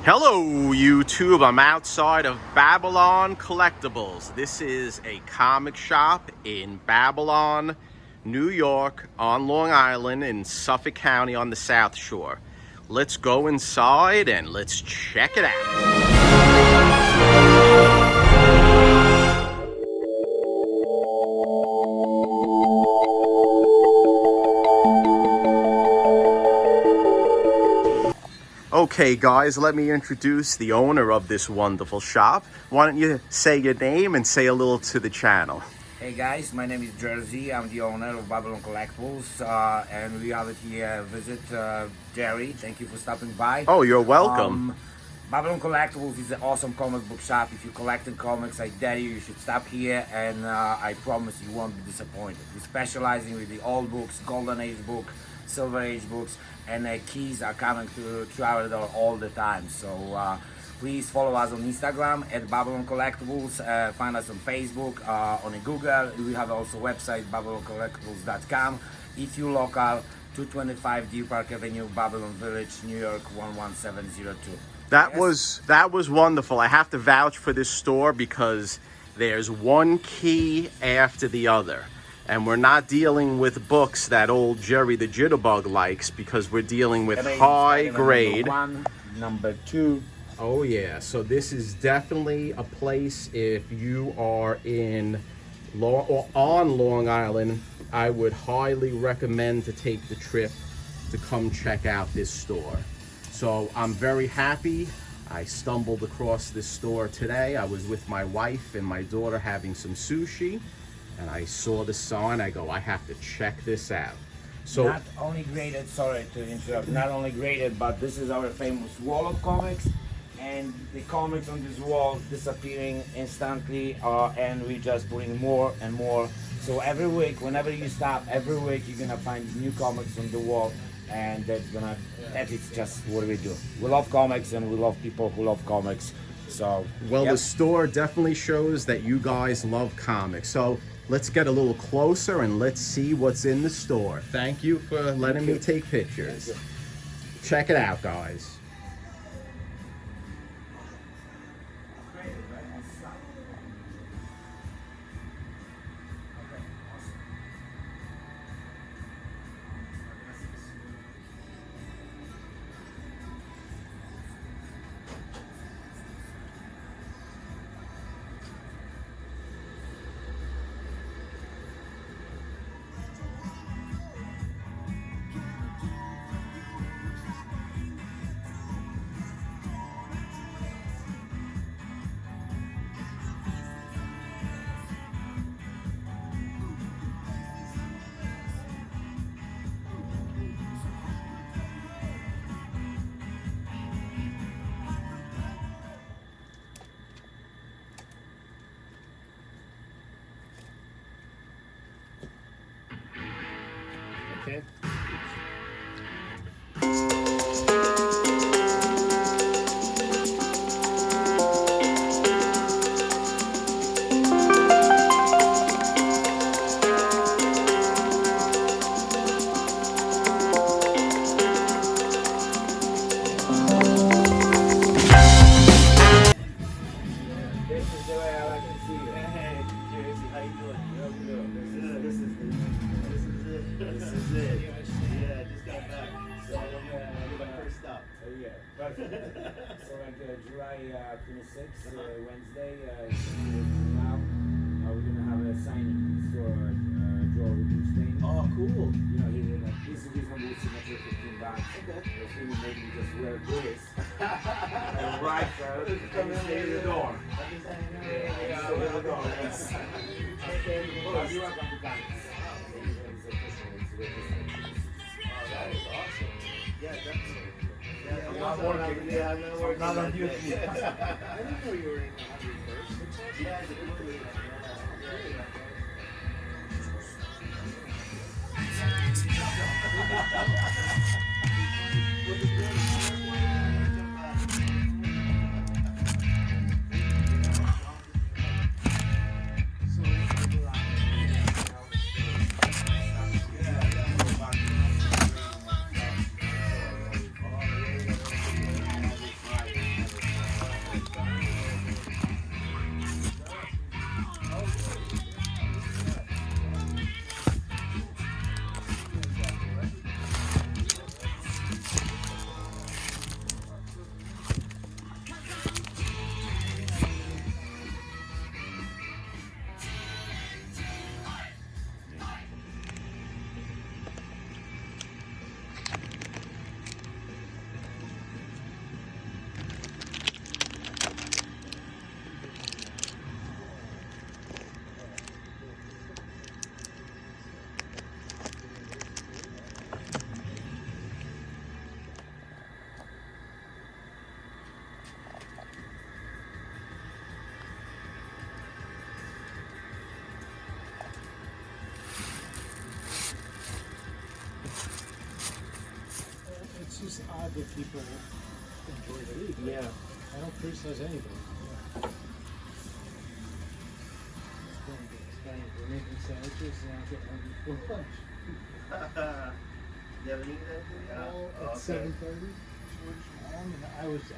Hello YouTube, I'm outside of Babylon Collectibles. This is a comic shop in Babylon, New York, on Long Island in Suffolk County on the South Shore. Let's go inside and let's check it out. Okay guys, let me introduce the owner of this wonderful shop. Why don't you say your name and say a little to the channel. Hey guys, my name is Jersey. I'm the owner of Babylon Collectibles, and we have it here visit Jerry. Thank you for stopping by. Oh, you're welcome. Babylon Collectibles is an awesome comic book shop. If you're collecting comics, I dare you should stop here, and I promise you won't be disappointed. We're specializing with the old books, Golden Age book, Silver Age books, and keys are coming to our door all the time. So please follow us on Instagram at Babylon Collectibles. Find us on Facebook, on Google. We have also website babyloncollectibles.com. If you're local, 225 Deer Park Avenue, Babylon Village, New York 11702. That was wonderful. I have to vouch for this store because there's one key after the other. And we're not dealing with books that old Jerry the Jitterbug likes, because we're dealing with high grade. Number 1, number 2. Oh yeah, so this is definitely a place if you are in on Long Island. I would highly recommend to take the trip to come check out this store. So I'm very happy I stumbled across this store today. I was with my wife and my daughter having some sushi, and I saw the sign. I go, I have to check this out. So not only graded, sorry to interrupt, not only graded, but this is our famous wall of comics, and the comics on this wall disappearing instantly, and we just putting more and more. So every week, whenever you stop, every week you're gonna find new comics on the wall, and that is just what we do. We love comics, and we love people who love comics. So well, yep. The store definitely shows that you guys love comics. So let's get a little closer and let's see what's in the store. Thank you for letting me take pictures. Check it out, guys. Okay. So like July 26th, Wednesday, now we're gonna have a signing for Joel Rubenstein. Oh, cool. You know, he's gonna do signature $15. Okay. So he made me just wear this. Right, sir. And stay in the door. Stay in the door. Yes. Okay. Well, you're welcome to come. It's official. That is awesome. Yeah, definitely. I'm not working. Yeah, I'm not working. Not on duty. I didn't know you were in the 101st. Yeah, get people enjoy the league. Yeah. I don't criticize anybody. Yeah. It's funny. We're making sandwiches and I'll get hungry for lunch. You haven't eaten anything yet? All Oh, at okay. 7:30. And I was